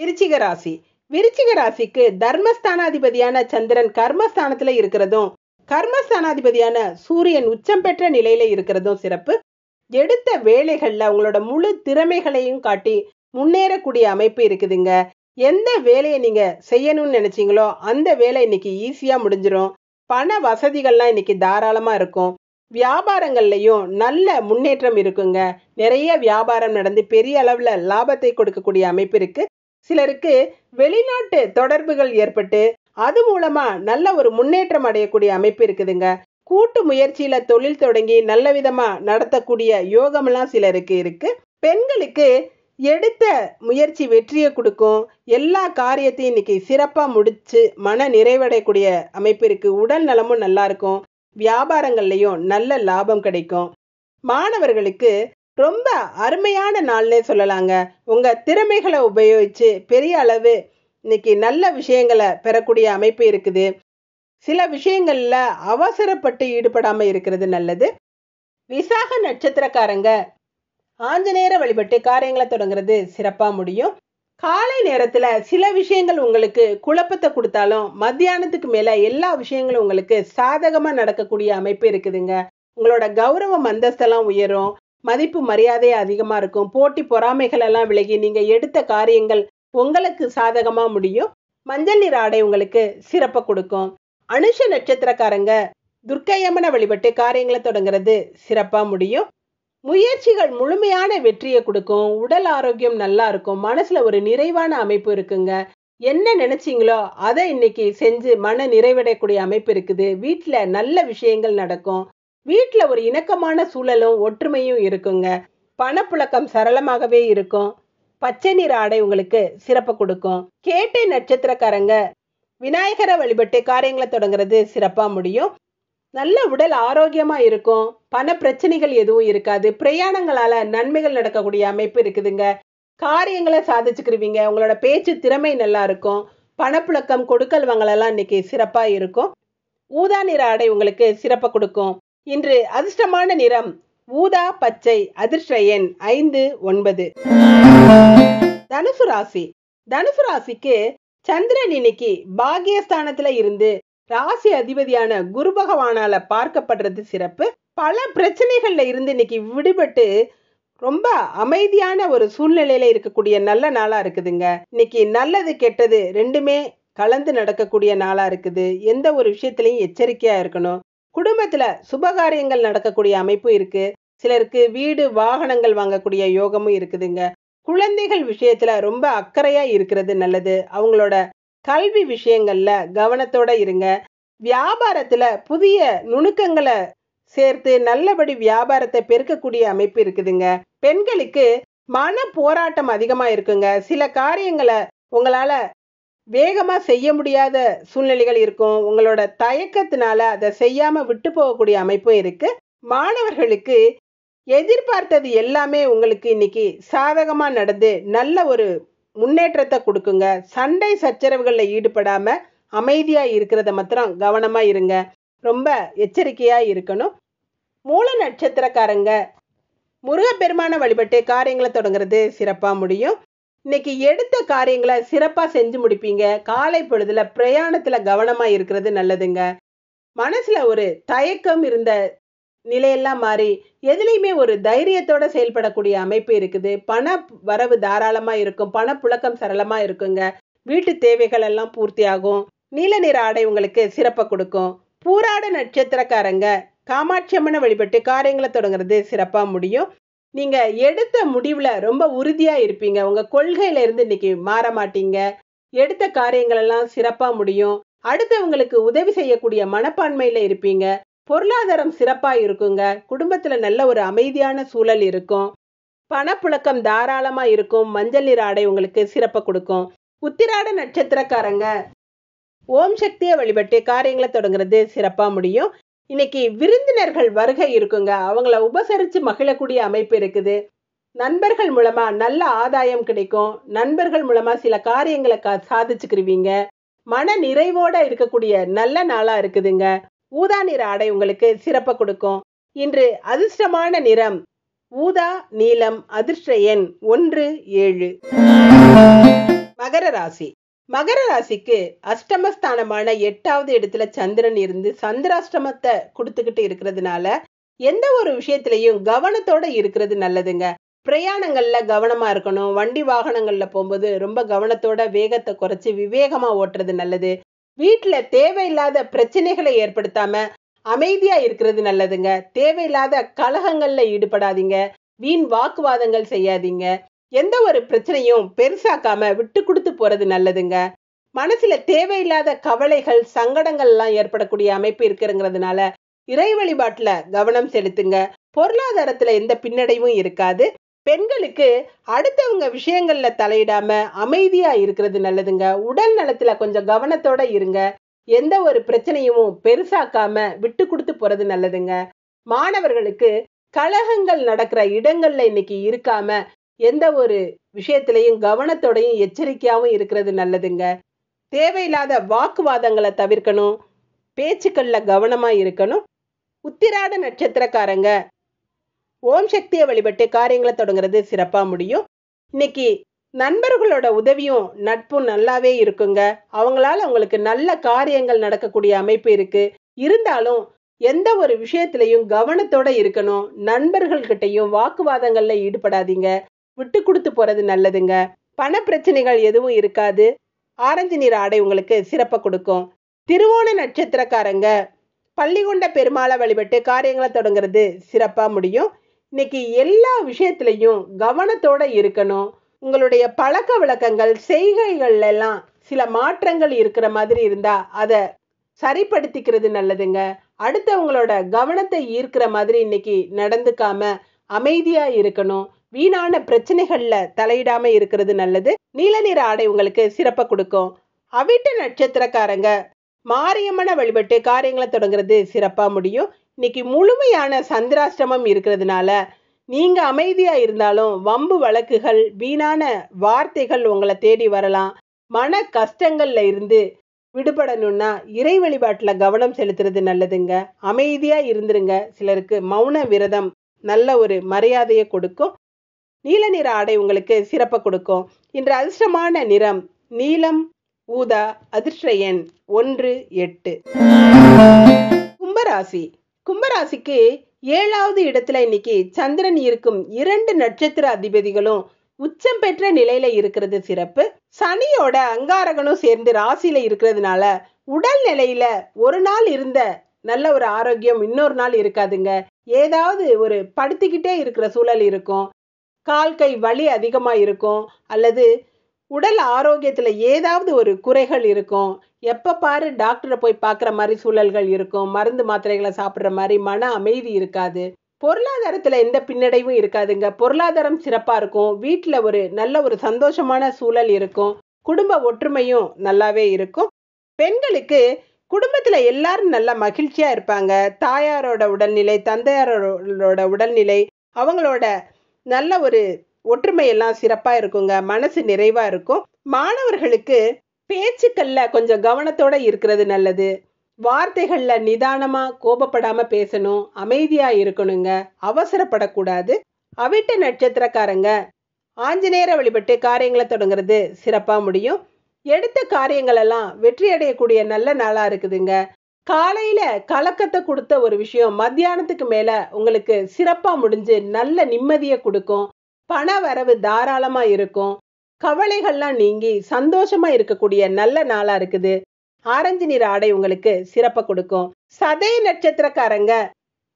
விருச்சிக ராசி. விருச்சிக ராசிக்கு தர்மஸ்தானாதிபதியான சந்திரன் கர்மஸ்தானத்துல இருக்கிறதும், கர்மஸ்தானாதிபதியான சூரியன் உச்சம் பெற்ற நிலையில இருக்கிறதும் சிறப்பு. எடுத்த வேலைகள்ல உங்களோட முழு திறமைகளையும் காட்டி முன்னேறக்கூடிய அமைப்பு இருக்குதுங்க. எந்த வேலையை நீங்க செய்யணும்னு நினைச்சீங்களோ அந்த வேலை இன்னைக்கு ஈஸியா முடிஞ்சிரும். பண வசதிகள்லாம் இன்னைக்கு தாராளமா இருக்கும். வியாபாரங்கள்லயும் நல்ல முன்னேற்றம் இருக்குங்க. நிறைய வியாபாரம் நடந்து பெரிய அளவுல லாபத்தை கொடுக்கக்கூடிய அமைப்பு இருக்கு. சிலருக்கு வெளிநாட்டு தொடர்புகள் ஏற்பட்டு அது மூலமா நல்ல ஒரு முன்னேற்றம் அடையக்கூடிய அமைப்பு இருக்குதுங்க. கூட்டு முயற்சியில தொழில் தொடங்கி நல்ல விதமா நடத்தக்கூடிய யோகமெல்லாம் சிலருக்கு இருக்கு. பெண்களுக்கு எடுத்த முயற்சி வெற்றியை கொடுக்கும். எல்லா காரியத்தையும் இன்னைக்கு சிறப்பா முடிச்சு மன நிறைவடையக்கூடிய அமைப்பு இருக்கு. உடல் நலமும் நல்லா இருக்கும். வியாபாரங்கள்லயும் நல்ல லாபம் கிடைக்கும். மாணவர்களுக்கு ரொம்ப அருமையான நாள்னே சொல்லலாங்க. உங்க திறமைகளை உபயோகிச்சு பெரிய அளவு இன்னைக்கு நல்ல விஷயங்களை பெறக்கூடிய அமைப்பு இருக்குது. சில விஷயங்கள்ல அவசரப்பட்டு ஈடுபடாம இருக்கிறது நல்லது. விசாக நட்சத்திரக்காரங்க ஆஞ்சநேயரை வழிபட்டு காரியங்களை தொடங்குறது சிறப்பா முடியும். காலை நேரத்துல சில விஷயங்கள் உங்களுக்கு குழப்பத்தை கொடுத்தாலும் மத்தியானத்துக்கு மேல எல்லா விஷயங்களும் உங்களுக்கு சாதகமா நடக்கக்கூடிய அமைப்பு இருக்குதுங்க. உங்களோட கௌரவம் அந்தஸ்தெல்லாம் உயரும். மதிப்பு மரியாதை அதிகமா இருக்கும். போட்டி பொறாமைகள் எல்லாம் விலகி நீங்க எடுத்த காரியங்கள் உங்களுக்கு சாதகமா முடியும். மஞ்சள் நிற ஆடை உங்களுக்கு சிறப்பை கொடுக்கும். அனுஷ நட்சத்திரக்காரங்க துர்க்கையம்மனை வழிபட்டு காரியங்களை தொடங்குறது சிறப்பா முடியும். முயற்சிகள் முழுமையான வெற்றியை கொடுக்கும். உடல் ஆரோக்கியம் நல்லா இருக்கும். மனசுல ஒரு நிறைவான அமைப்பு இருக்குங்க. என்ன நினைச்சீங்களோ அதை இன்னைக்கு செஞ்சு மன நிறைவடையக்கூடிய அமைப்பு இருக்குது. வீட்டுல நல்ல விஷயங்கள் நடக்கும். வீட்டுல ஒரு இணக்கமான சூழலும் ஒற்றுமையும் இருக்குங்க. பணப்புழக்கம் சரளமாகவே இருக்கும். பச்சை நிற ஆடை உங்களுக்கு சிறப்பு கொடுக்கும். கேட்டை நட்சத்திரக்காரங்க விநாயகரை வழிபட்டு காரியங்களை தொடங்குறது சிறப்பா முடியும். நல்ல உடல் ஆரோக்கியமா இருக்கும். பண பிரச்சனைகள் எதுவும் இருக்காது. பிரயாணங்களால நன்மைகள் நடக்கக்கூடிய அமைப்பு இருக்குதுங்க. காரியங்களை சாதிச்சுக்கிருவீங்க. உங்களோட பேச்சு திறமை நல்லா இருக்கும். பணப்புழக்கம் கொடுக்கல் வாங்கலாம் இன்னைக்கு சிறப்பா இருக்கும். ஊதா நிற ஆடை உங்களுக்கு சிறப்பை கொடுக்கும். இன்று அதிர்ஷ்டமான நிறம் ஊதா பச்சை. அதிர்ஷ்ட எண் 5, 9. தனுசு ராசி. தனுசு ராசிக்கு சந்திரன் இன்னைக்கு பாக்கியஸ்தானத்துல இருந்து ராசி அதிபதியான குரு பகவானால பார்க்கப்படுறது சிறப்பு. பல பிரச்சனைகள்ல இருந்து இன்னைக்கு விடுபட்டு ரொம்ப அமைதியான ஒரு சூழ்நிலையில இருக்கக்கூடிய நல்ல நாளா இருக்குதுங்க. இன்னைக்கு நல்லது கெட்டது ரெண்டுமே கலந்து நடக்கக்கூடிய நாளா இருக்குது. எந்த ஒரு விஷயத்திலையும் எச்சரிக்கையா இருக்கணும். குடும்பத்துல சுபகாரியங்கள் நடக்கக்கூடிய அமைப்பு இருக்கு. சிலருக்கு வீடு வாகனங்கள் வாங்கக்கூடிய யோகமும் இருக்குதுங்க. குழந்தைகள் விஷயத்துல ரொம்ப அக்கறையா இருக்கிறது நல்லது. அவங்களோட கல்வி விஷயங்கள்ல கவனத்தோட இருங்க. வியாபாரத்துல புதிய நுணுக்கங்களை சேர்த்து நல்லபடி வியாபாரத்தை பெருக்கக்கூடிய அமைப்பு இருக்குதுங்க. பெண்களுக்கு மன போராட்டம் அதிகமா இருக்குங்க. சில காரியங்களை உங்களால வேகமா செய்ய முடியாத சூழ்நிலைகள் இருக்கும். உங்களோட தயக்கத்தினால அதை செய்யாம விட்டு போகக்கூடிய அமைப்பும் இருக்கு. மாணவர்களுக்கு எதிர்பார்த்தது எல்லாமே உங்களுக்கு இன்னைக்கு சாதகமா நடந்து நல்ல ஒரு முன்னேற்றத்தை கொடுக்குங்க. சண்டை சச்சரவுகள்ல ஈடுபடாம அமைதியா இருக்கிறத மாத்திரம் கவனமா இருங்க. ரொம்ப எச்சரிக்கையா இருக்கணும். மூல நட்சத்திரக்காரங்க முருகப்பெருமான வழிபட்டு காரியங்களை தொடங்குறது சிறப்பா முடியும். இன்னைக்கு எடுத்த காரியங்களை சிறப்பா செஞ்சு முடிப்பீங்க. காலை பொழுதுல பிரயாணத்துல கவனமா இருக்கிறது நல்லதுங்க. மனசுல ஒரு தயக்கம் இருந்த நிலையெல்லாம் மாறி எதுலையுமே ஒரு தைரியத்தோட செயல்படக்கூடிய அமைப்பு இருக்குது. பண வரவு தாராளமா இருக்கும். பணப்புழக்கம் சரளமா இருக்குங்க. வீட்டு தேவைகள் எல்லாம் பூர்த்தி ஆகும். நீல நிற ஆடை உங்களுக்கு சிறப்பை கொடுக்கும். பூராட நட்சத்திரக்காரங்க காமாட்சி அம்மனை வழிபட்டு காரியங்களை தொடங்குறது சிறப்பா முடியும். நீங்க எடுத்த முடிவுல ரொம்ப உறுதியா இருப்பீங்க. உங்க கொள்கையில இருந்து இன்னைக்கு மாற மாட்டீங்க. எடுத்த காரியங்கள் எல்லாம் சிறப்பா முடியும். அடுத்தவங்களுக்கு உதவி செய்யக்கூடிய மனப்பான்மையில இருப்பீங்க. பொருளாதாரம் சிறப்பா இருக்குங்க. குடும்பத்துல நல்ல ஒரு அமைதியான சூழல் இருக்கும். பணப்புழக்கம் தாராளமா இருக்கும். மஞ்சள் நிற ஆடை உங்களுக்கு சிறப்பை கொடுக்கும். உத்திராட நட்சத்திரக்காரங்க ஓம் சக்தியை வழிபட்டு காரியங்களை தொடங்குறது சிறப்பா முடியும். இன்னைக்கு விருந்தினர்கள் வருகை இருக்குங்க. அவங்கள உபசரிச்சு மகிழக்கூடிய அமைப்பு இருக்குது. நண்பர்கள் மூலமா நல்ல ஆதாயம் கிடைக்கும். நண்பர்கள் மூலமா சில காரியங்களை சாதிச்சுக்கிருவீங்க. மன நிறைவோட இருக்கக்கூடிய நல்ல நாளா இருக்குதுங்க. ஊதா நிற ஆடை உங்களுக்கு சிறப்பை கொடுக்கும். இன்று அதிர்ஷ்டமான நிறம் ஊதா நீலம். அதிர்ஷ்ட எண் 1, 7. மகர ராசி. மகர ராசிக்கு அஷ்டமஸ்தானமான 8வது இடத்துல சந்திரன் இருந்து சந்திராஷ்டமத்தை கொடுத்துக்கிட்டு இருக்கிறதுனால எந்த ஒரு விஷயத்திலையும் கவனத்தோட இருக்கிறது நல்லதுங்க. பிரயாணங்கள்ல கவனமா இருக்கணும். வண்டி வாகனங்கள்ல போகும்போது ரொம்ப கவனத்தோட வேகத்தை குறைச்சு விவேகமா ஓட்டுறது நல்லது. வீட்டுல தேவையில்லாத பிரச்சனைகளை ஏற்படுத்தாம அமைதியா இருக்கிறது நல்லதுங்க. தேவையில்லாத கலகங்கள்ல ஈடுபடாதீங்க. வீண் வாக்குவாதங்கள் செய்யாதீங்க. எந்த ஒரு பிரச்சனையும் பெருசாக்காம விட்டு கொடுத்து போறது நல்லதுங்க. மனசுல தேவையில்லாத கவலைகள் சங்கடங்கள் எல்லாம் ஏற்படக்கூடிய அமைப்பு இருக்கிறதுனால இறை வழிபாட்டுல கவனம் செலுத்துங்க. பொருளாதாரத்துல எந்த பின்னடைவும் இருக்காது. பெண்களுக்கு அடுத்தவங்க விஷயங்கள்ல தலையிடாம அமைதியா இருக்கிறது நல்லதுங்க. உடல் நலத்துல கொஞ்சம் கவனத்தோட இருங்க. எந்த ஒரு பிரச்சனையும் பெருசாக்காம விட்டு கொடுத்து போறது நல்லதுங்க. மாணவர்களுக்கு கலகங்கள் நடக்கிற இடங்கள்ல இன்னைக்கு இருக்காம எந்த ஒரு விஷயத்திலையும் கவனத்தோடையும் எச்சரிக்கையாவும் இருக்கிறது நல்லதுங்க. தேவையில்லாத வாக்குவாதங்களை தவிர்க்கணும். பேச்சுக்கள்ல கவனமா இருக்கணும். உத்திராட நட்சத்திரக்காரங்க ஓம் சக்தியை வழிபட்டு காரியங்களை தொடங்குறது சிறப்பா முடியும். இன்னைக்கு நண்பர்களோட உதவியும் நட்பும் நல்லாவே இருக்குங்க. அவங்களால உங்களுக்கு நல்ல காரியங்கள் நடக்கக்கூடிய அமைப்பு இருக்கு. இருந்தாலும் எந்த ஒரு விஷயத்திலையும் கவனத்தோட இருக்கணும். நண்பர்கள் கிட்டையும் வாக்குவாதங்கள்ல ஈடுபடாதீங்க. விட்டு கொடுத்து போறது நல்லதுங்க. பண பிரச்சனைகள் எதுவும் இருக்காது. ஆரஞ்சு நிற ஆடை உங்களுக்கு சிறப்பை கொடுக்கும். திருவோண நட்சத்திரக்காரங்க பள்ளிகொண்ட பெருமாளை வழிபட்டு காரியங்களை தொடங்குறது சிறப்பா முடியும். இன்னைக்கு எல்லா விஷயத்திலையும் கவனத்தோட இருக்கணும். உங்களுடைய பழக்க வழக்கங்கள் செய்கைகள் எல்லாம் சில மாற்றங்கள் இருக்கிற மாதிரி இருந்தா அதை சரிப்படுத்திக்கிறது நல்லதுங்க. அடுத்தவங்களோட கவனத்தை ஈர்க்கிற மாதிரி இன்னைக்கு நடந்துக்காம அமைதியா இருக்கணும். வீணான பிரச்சனைகள்ல தலையிடாம இருக்கிறது நல்லது. நீல நிற ஆடை உங்களுக்கு சிறப்பை கொடுக்கும். அவிட்ட நட்சத்திரக்காரங்க மாரியம்மனை வழிபட்டு காரியங்களை தொடங்குறது சிறப்பா முடியும். இன்னைக்கு முழுமையான சந்திராஷ்டமம் இருக்கிறதுனால நீங்க அமைதியா இருந்தாலும் வம்பு வழக்குகள் வீணான வார்த்தைகள் உங்களை தேடி வரலாம். மன கஷ்டங்கள்ல இருந்து விடுபடணும்னா இறை வழிபாட்டுல கவனம் செலுத்துறது நல்லதுங்க. அமைதியா இருந்துருங்க. சிலருக்கு மௌன விரதம் நல்ல ஒரு மரியாதையை கொடுக்கும். நீல நிற ஆடை உங்களுக்கு சிறப்பை கொடுக்கும். இன்று அதிர்ஷ்டமான நிறம் நீலம், ஊதா. அதிர்ஷ்ட எண் 1, 8. கும்பராசி. கும்பராசிக்கு 7வது இடத்துல இன்னைக்கு சந்திரன் இருக்கும் 2 நட்சத்திர அதிபதிகளும் உச்சம் பெற்ற நிலையில இருக்கிறது சிறப்பு. சனியோட அங்காரகனும் சேர்ந்து ராசியில இருக்கிறதுனால உடல் நிலையில ஒரு நாள் இருந்த நல்ல ஒரு ஆரோக்கியம் இன்னொரு நாள் இருக்காதுங்க. ஏதாவது ஒரு படுத்திக்கிட்டே இருக்கிற சூழல் இருக்கும். கால் கை வலி அதிகமா இருக்கும். அல்லது உடல் ஆரோக்கியத்துல ஏதாவது ஒரு குறைகள் இருக்கும். எப்ப பாரு டாக்டரை போய் பார்க்குற மாதிரி சூழல்கள் இருக்கும். மருந்து மாத்திரைகளை சாப்பிட்ற மாதிரி மன அமைதி இருக்காது. பொருளாதாரத்துல எந்த பின்னடைவும் இருக்காதுங்க. பொருளாதாரம் சிறப்பா இருக்கும். வீட்டுல ஒரு நல்ல ஒரு சந்தோஷமான சூழல் இருக்கும். குடும்ப ஒற்றுமையும் நல்லாவே இருக்கும். பெண்களுக்கு குடும்பத்துல எல்லாரும் நல்ல மகிழ்ச்சியா இருப்பாங்க. தாயாரோட உடல்நிலை, தந்தையாரோட உடல்நிலை, அவங்களோட நல்ல ஒரு ஒற்றுமை எல்லாம் சிறப்பா இருக்குங்க. மனசு நிறைவா இருக்கும். மாணவர்களுக்கு பேச்சுக்கள்ல கொஞ்சம் கவனத்தோட இருக்கிறது நல்லது. வார்த்தைகள்ல நிதானமா கோபப்படாம பேசணும். அமைதியா இருக்கணுங்க. அவசரப்படக்கூடாது. அவிட்ட நட்சத்திரக்காரங்க ஆஞ்சநேயரை வழிபட்டு காரியங்களை தொடங்குறது சிறப்பா முடியும். எடுத்த காரியங்கள் எல்லாம் வெற்றி அடையக்கூடிய நல்ல நாளா இருக்குதுங்க. காலையில கலக்கத்தை கொடுத்த ஒரு விஷயம் மத்தியானத்துக்கு மேல உங்களுக்கு சிறப்பா முடிஞ்சு நல்ல நிம்மதியை கொடுக்கும். பண வரவு தாராளமா இருக்கும். கவலைகள்லாம் நீங்கி சந்தோஷமா இருக்கக்கூடிய நல்ல நாளா இருக்குது. ஆரஞ்சு நிற ஆடை உங்களுக்கு சிறப்பை கொடுக்கும். சதய நட்சத்திரக்காரங்க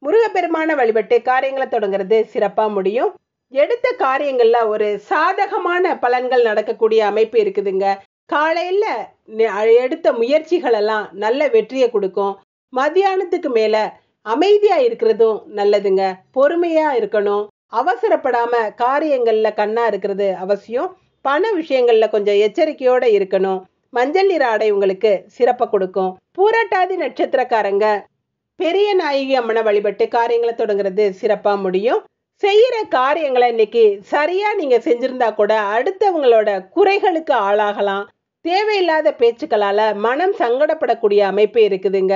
முருகப்பெருமான வழிபட்டு காரியங்களை தொடங்குறது சிறப்பா முடியும். எடுத்த காரியங்கள்ல ஒரு சாதகமான பலன்கள் நடக்கக்கூடிய அமைப்பு இருக்குதுங்க. காலையில எடுத்த முயற்சிகள் எல்லாம் நல்ல வெற்றியை கொடுக்கும். மத்தியானத்துக்கு மேல அமைதியா இருக்கிறதும் நல்லதுங்க. பொறுமையா இருக்கணும். அவசரப்படாம காரியங்கள்ல கண்ணா இருக்கிறது அவசியம். பண விஷயங்கள்ல கொஞ்சம் எச்சரிக்கையோட இருக்கணும். மஞ்சள் நிற ஆடை உங்களுக்கு சிறப்பை கொடுக்கும். பூரட்டாதி நட்சத்திரக்காரங்க பெரிய நாயகி அம்மனை வழிபட்டு காரியங்களை தொடங்குறது சிறப்பா முடியும். செய்யற காரியங்களை இன்னைக்கு சரியா நீங்க செஞ்சிருந்தா கூட அடுத்தவங்களோட குறைகளுக்கு ஆளாகலாம். தேவையில்லாத பேச்சுக்களால மனம் சங்கடப்படக்கூடிய அமைப்பு இருக்குதுங்க.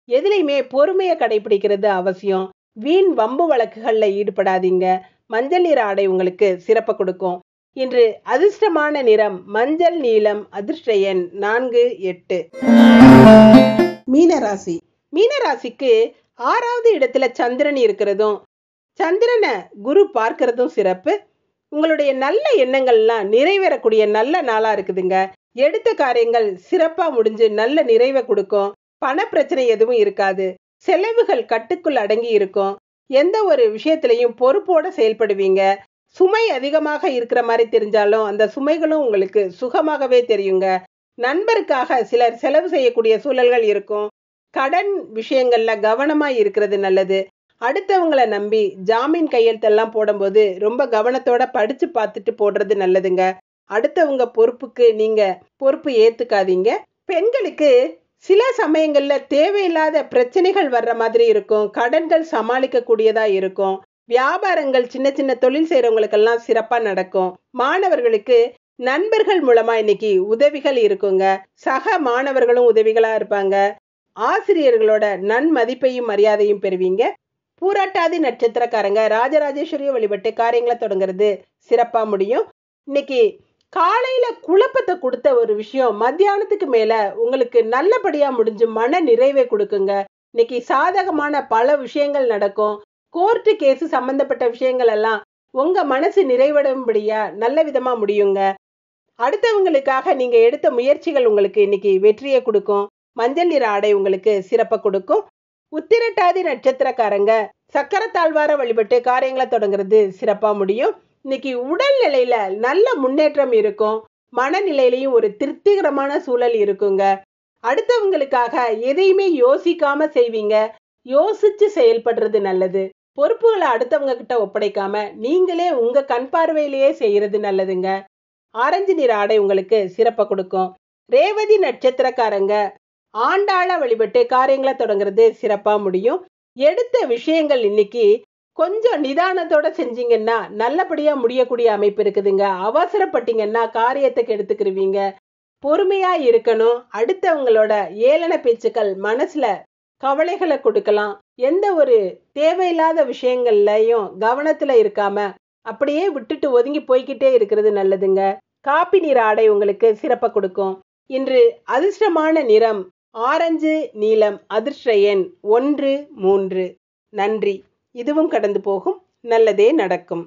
எதுலையுமே பொறுமையை கடைபிடிக்கிறது அவசியம். வீண் வம்பு வழக்குகள்ல ஈடுபடாதீங்க. மஞ்சள் நிற ஆடை உங்களுக்கு சிறப்பை கொடுக்கும். இன்று அதிர்ஷ்டமான நிறம் மஞ்சள், நீலம். அதிர்ஷ்ட எண் 4, 8. மீனராசி. மீனராசிக்கு 6வது இடத்துல சந்திரன் இருக்கிறதும் சந்திரனை குரு பார்க்கிறதும் சிறப்பு. உங்களுடைய நல்ல எண்ணங்கள்லாம் நிறைவேறக்கூடிய நல்ல நாளா இருக்குதுங்க. எடுத்த காரியங்கள் சிறப்பா முடிஞ்சு நல்ல நிறைவை கொடுக்கும். பண பிரச்சனை எதுவும் இருக்காது. செலவுகள் கட்டுக்குள் அடங்கி இருக்கும். எந்த ஒரு விஷயத்திலையும் பொறுப்போட செயல்படுவீங்க. சுமை அதிகமாக இருக்கிற மாதிரி தெரிஞ்சாலும் அந்த சுமைகளும் உங்களுக்கு சுகமாகவே தெரியுங்க. நண்பருக்காக சிலர் செலவு செய்யக்கூடிய சூழல்கள் இருக்கும். கடன் விஷயங்கள்ல கவனமா இருக்கிறது நல்லது. அடுத்தவங்களை நம்பி ஜாமீன் கையெழுத்தெல்லாம் போடும்போது ரொம்ப கவனத்தோட படிச்சு பார்த்துட்டு போடுறது நல்லதுங்க. அடுத்தவங்க பொறுப்புக்கு நீங்க பொறுப்பு ஏத்துக்காதீங்க. பெண்களுக்கு சில சமயங்கள்ல தேவையில்லாத பிரச்சனைகள் வர்ற மாதிரி இருக்கும். கடன்கள் சமாளிக்க கூடியதா இருக்கும். வியாபாரங்கள் சின்ன சின்ன தொழில் செய்யறவங்களுக்கெல்லாம் சிறப்பா நடக்கும். மாணவர்களுக்கு நண்பர்கள் மூலமா இன்னைக்கு உதவிகள் இருக்குங்க. சக மாணவர்களும் உதவிகளா இருப்பாங்க. ஆசிரியர்களோட நன்மதிப்பையும் மரியாதையும் பெறுவீங்க. பூராட்டாதி நட்சத்திரக்காரங்க ராஜராஜேஸ்வரிய வழிபட்டு காரியங்களை தொடங்குறது சிறப்பா முடியும். இன்னைக்கு காலையில குழப்பத்தை கொடுத்த ஒரு விஷயம் மத்தியானத்துக்கு மேல உங்களுக்கு நல்லபடியா முடிஞ்சு மன நிறைவை கொடுக்குங்க. இன்னைக்கு சாதகமான பல விஷயங்கள் நடக்கும். கோர்ட்டு கேஸ் சம்பந்தப்பட்ட விஷயங்கள் எல்லாம் உங்க மனசு நிறைவடையும்படியா நல்ல விதமா முடியுங்க. அடுத்தவங்களுக்காக நீங்க எடுத்த முயற்சிகள் உங்களுக்கு இன்னைக்கு வெற்றியை கொடுக்கும். மஞ்சள் நிற ஆடை உங்களுக்கு சிறப்பை கொடுக்கும். உத்திரட்டாதி நட்சத்திரக்காரங்க சக்கரத்தாழ்வார வழிபட்டு காரியங்களை தொடங்குறது சிறப்பா முடியும். இன்னைக்கு உடல் நிலையில நல்ல முன்னேற்றம் இருக்கும். மனநிலையிலையும் ஒரு திருப்திகரமான சூழல் இருக்குங்க. அடுத்தவங்களுக்காக எதையுமே யோசிக்காம செய்வீங்க. யோசிச்சு செயல்படுறது நல்லது. பொறுப்புகளை அடுத்தவங்க கிட்ட ஒப்படைக்காம நீங்களே உங்க கண் பார்வையிலேயே செய்யறது நல்லதுங்க. ஆரஞ்சு நிற ஆடை உங்களுக்கு சிறப்பை கொடுக்கும். ரேவதி நட்சத்திரக்காரங்க ஆண்டாள வழிபட்டு காரியங்களை தொடங்குறது சிறப்பா முடியும். எடுத்த விஷயங்கள் இன்னைக்கு கொஞ்சம் நிதானத்தோட செஞ்சீங்கன்னா நல்லபடியா முடியக்கூடிய அமைப்பு இருக்குதுங்க. அவசரப்பட்டீங்கன்னா காரியத்துக்கு எடுத்துக்கிருவீங்க. பொறுமையா இருக்கணும். அடுத்தவங்களோட ஏளன பேச்சுக்கள் மனசுல கவலைகளை கொடுக்கலாம். எந்த ஒரு தேவையில்லாத விஷயங்கள்லயும் கவனத்துல இருக்காம அப்படியே விட்டுட்டு ஒதுங்கி போய்கிட்டே இருக்கிறது நல்லதுங்க. காப்பி நிற ஆடை உங்களுக்கு சிறப்பை கொடுக்கும். இன்று அதிர்ஷ்டமான நிறம் ஆரஞ்சு நீலம். அதிர்ஷ்ட எண் 1, 3. நன்றி. இதுவும் கடந்து போகும். நல்லதே நடக்கும்.